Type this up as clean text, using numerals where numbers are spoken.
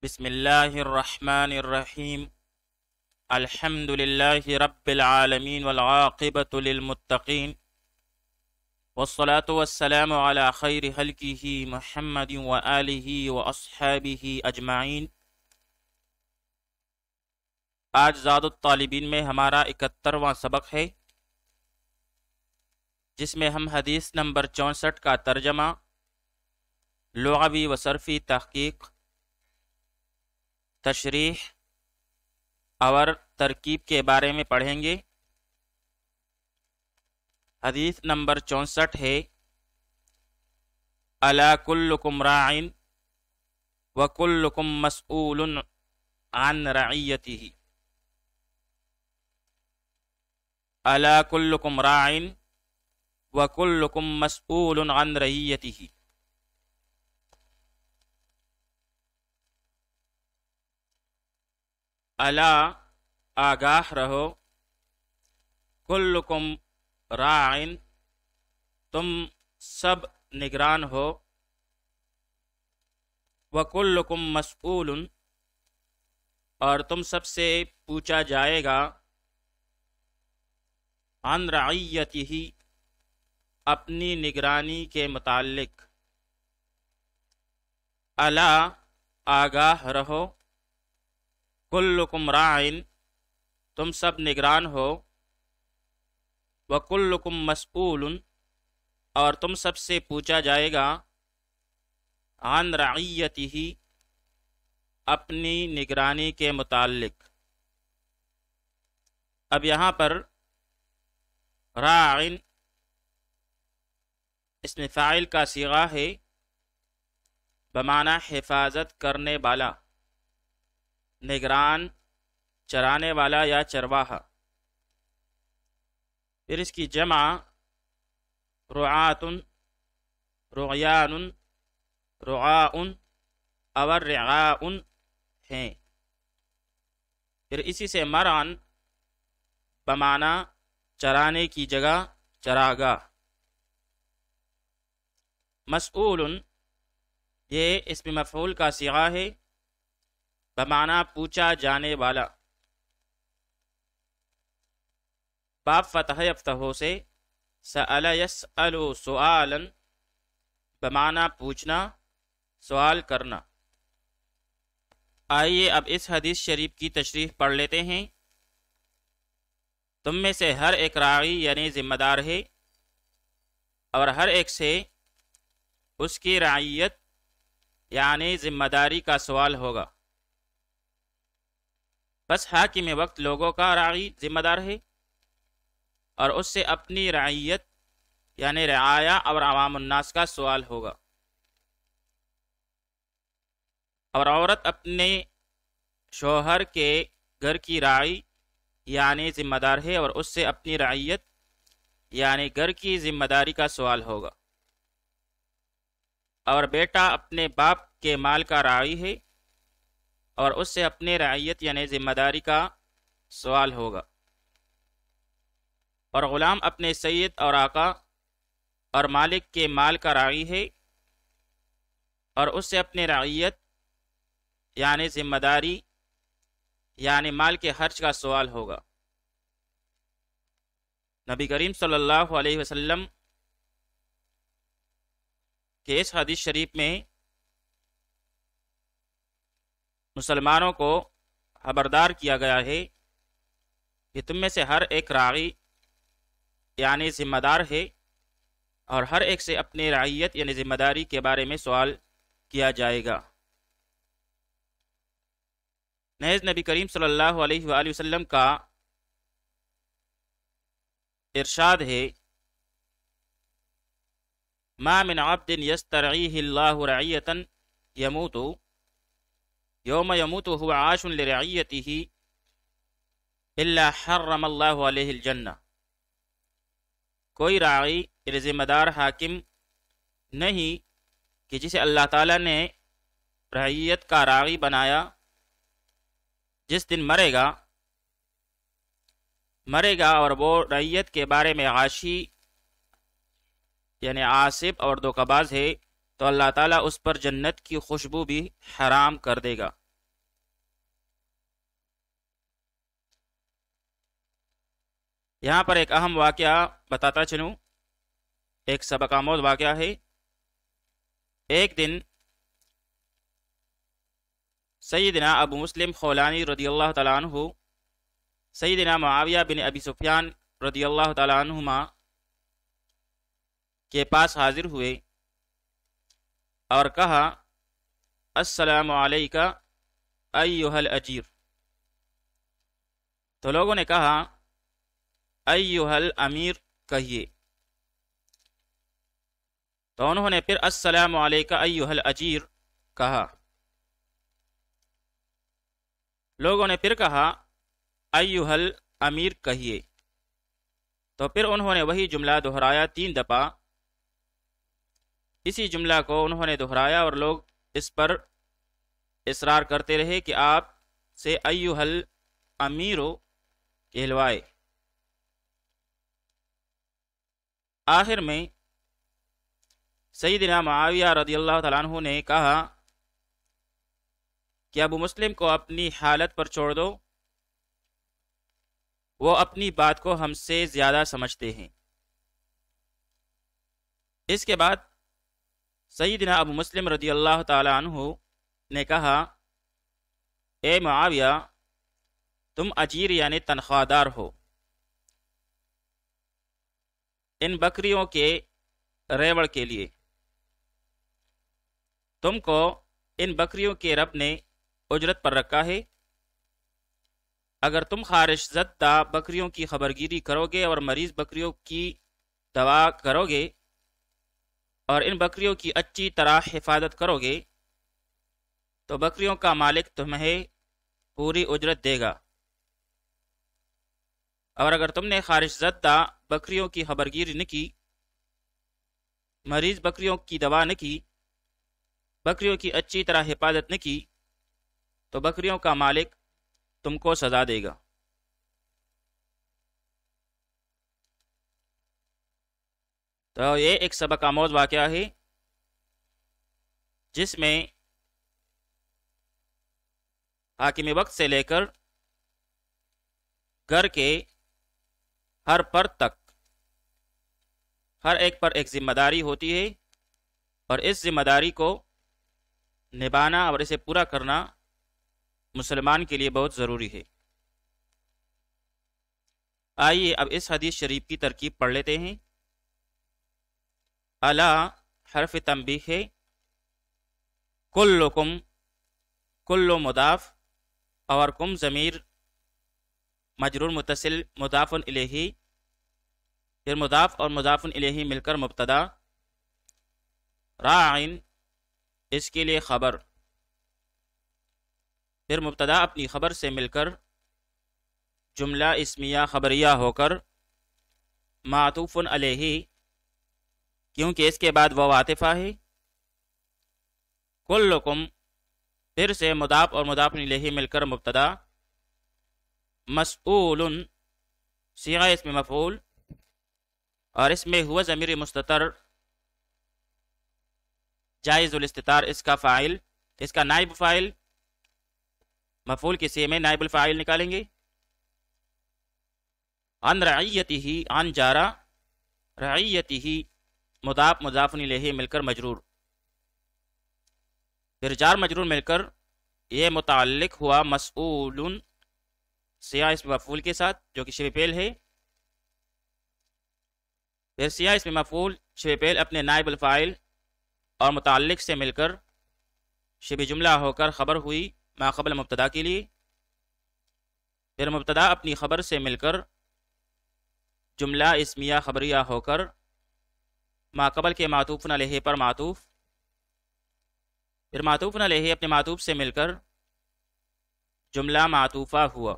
بسم اللہ الرحمن الرحیم الحمد للہ رب العالمین والعاقبۃ للمتقین والصلاة والسلام علی خیر خلقہ محمد وآلہ واصحابہ اجمعین۔ آج زاد الطالبین میں ہمارا 71واں سبق ہے، جس میں ہم حدیث نمبر 64 کا ترجمہ، لغوی و صرفی تحقیق، تشریح اور ترکیب کے بارے میں پڑھیں گے۔ حدیث نمبر 64 ہے، الا کلکم راع وکلکم مسئول عن رعیتہ۔ الا کلکم راع وکلکم مسئول عن رعیتہ۔ الا آگاہ رہو، کلکم راعن تم سب نگران ہو، وکلکم مسئول اور تم سب سے پوچھا جائے گا، عن رعیتہ اپنی نگرانی کے متعلق۔ الا آگاہ رہو، کلکم راعن تم سب نگران ہو، وکلکم مسئول اور تم سب سے پوچھا جائے گا، عن رعیتہ اپنی نگرانی کے متعلق۔ اب یہاں پر راعن اسم فاعل کا صیغہ ہے، بمعنی حفاظت کرنے والا، نگران، چرانے والا یا چرواہا۔ پھر اس کی جمع رعاۃ، رعیان، رعاء اور رعاء ہیں۔ پھر اسی سے مرعن بمعنی چرانے کی جگہ، چراگاہ۔ مسئول یہ اسم مفعول کا صیغہ ہے، بمعنی پوچھا جانے والا۔ باب فتح یفتح سے سأل یسأل سؤالا بمعنی پوچھنا، سوال کرنا۔ آئیے اب اس حدیث شریف کی تشریح پڑھ لیتے ہیں۔ تم میں سے ہر ایک راعی یعنی ذمہ دار ہے، اور ہر ایک سے اس کی رعیت یعنی ذمہ داری کا سوال ہوگا۔ بس حاکم وقت لوگوں کا راعی ذمہ دار ہے، اور اس سے اپنی رعیت یعنی رعایا اور عوام الناس کا سوال ہوگا۔ اور عورت اپنے شوہر کے گھر کی راعی یعنی ذمہ دار ہے، اور اس سے اپنی رعیت یعنی گھر کی ذمہ داری کا سوال ہوگا۔ اور بیٹا اپنے باپ کے مال کا راعی ہے، اور اس سے اپنے رعیت یعنی ذمہ داری کا سوال ہوگا۔ اور غلام اپنے سید اور آقا اور مالک کے مال کا راعی ہے، اور اس سے اپنے رعیت یعنی ذمہ داری یعنی مال کے خرچ کا سوال ہوگا۔ نبی کریم صلی اللہ علیہ وسلم کہ اس حدیث شریف میں مسلمانوں کو خبردار کیا گیا ہے کہ تم میں سے ہر ایک راعی یعنی ذمہ دار ہے، اور ہر ایک سے اپنی رعیت یعنی ذمہ داری کے بارے میں سوال کیا جائے گا۔ نیز نبی کریم صلی اللہ علیہ وآلہ وسلم کا ارشاد ہے، ما من عبد یسترعیہ اللہ رعیتا یموت یوم یموت هو عاش لرعیتہ الا حرم اللہ علیہ الجنہ۔ کوئی راعی یعنی ذمہ دار حاکم نہیں کہ جسے اللہ تعالیٰ نے رعیت کا راعی بنایا، جس دن مرے گا اور وہ رعیت کے بارے میں غاشی یعنی عاصب اور دھوکہ باز ہے، تو اللہ تعالیٰ اس پر جنت کی خوشبو بھی حرام کر دے گا۔ یہاں پر ایک اہم واقعہ بتاتا چلوں، ایک سبق آموز واقعہ ہے۔ ایک دن سیدنا ابو مسلم خولانی رضی اللہ تعالیٰ عنہ سیدنا معاویہ بن ابی سفیان رضی اللہ تعالیٰ عنہما کے پاس حاضر ہوئے اور کہا، السلام علیکہ ایہا الاجیر۔ تو لوگوں نے کہا، ایہا الامیر کہیے۔ تو انہوں نے پھر السلام علیکہ ایہا الاجیر کہا۔ لوگوں نے پھر کہا، ایہا الامیر کہیے۔ تو پھر انہوں نے وہی جملہ دہرایا 3 دفعہ۔ اسی جملہ کو انہوں نے دہرایا اور لوگ اس پر اصرار کرتے رہے کہ آپ سے ایہا الامیر کہلوائے۔ آخر میں سیدنا معاویہ رضی اللہ تعالیٰ عنہ نے کہا کہ ابو مسلم کو اپنی حالت پر چھوڑ دو، وہ اپنی بات کو ہم سے زیادہ سمجھتے ہیں۔ اس کے بعد سیدنا ابو مسلم رضی اللہ تعالیٰ عنہ نے کہا، اے معاویہ، تم اجیر یعنی تنخواہ دار ہو، ان بکریوں کے ریوڑ کے لیے۔ تم کو ان بکریوں کے رب نے اجرت پر رکھا ہے۔ اگر تم خارش زدہ بکریوں کی خبرگیری کرو گے اور مریض بکریوں کی دوا کرو گے اور ان بکریوں کی اچھی طرح حفاظت کرو گے تو بکریوں کا مالک تمہیں پوری اجرت دے گا۔ اور اگر تم نے خارش زدہ بکریوں کی خبرگیری نہ کی، مریض بکریوں کی دوا نہ کی، بکریوں کی اچھی طرح حفاظت نہ کی، تو بکریوں کا مالک تم کو سزا دے گا۔ تو یہ ایک سبق آموز واقعہ ہے جس میں حاکم وقت سے لے کر گھر کے ہر فرد تک ہر ایک پر ایک ذمہ داری ہوتی ہے، اور اس ذمہ داری کو نبھانا اور اسے پورا کرنا مسلمان کے لیے بہت ضروری ہے۔ آئیے اب اس حدیث شریف کی ترکیب پڑھ لیتے ہیں۔ الا حرف تنبیہ ہے، کلکم، کل مضاف، اور کم ضمیر مجرور متصل مضاف الیہ، پھر مضاف اور مضاف الیہ مل کر مبتدا، راعن اس کے لیے خبر، پھر مبتدا اپنی خبر سے مل کر جملہ اسمیہ خبریہ ہو کر معطوف علیہ، کیونکہ اس کے بعد وہ عاطفہ ہے۔ کلکم پھر سے مضاف اور مضاف الیہ مل کر مبتدا، مسئول صیغہ اسم مفعول، اور اس میں ہوا ضمیر مستتر جائز الاستتار، اس کا فاعل، اس کا نائب فاعل، مفعول کے صیغے میں نائب الفاعل نکالیں گے۔ عن رعیتہ، عن جارہ، رعیتہ مضاف مضاف الیہ مل کر مجرور، پھر جار مجرور مل کر یہ متعلق ہوا مسئول سیاہ اسم مفعول کے ساتھ جو کہ شبہ فعل ہے، پھر سیاہ اسم مفعول شبہ فعل اپنے نائب الفاعل اور متعلق سے مل کر شبہ جملہ ہو کر خبر ہوئی ما قبل مبتدا کے لیے، پھر مبتدا اپنی خبر سے مل کر جملہ اسمیہ خبریہ ہو کر ما قبل کے معطوف علیہ پر معطوف، پھر معطوف علیہ اپنے معطوف سے مل کر جملہ معطوفہ ہوا۔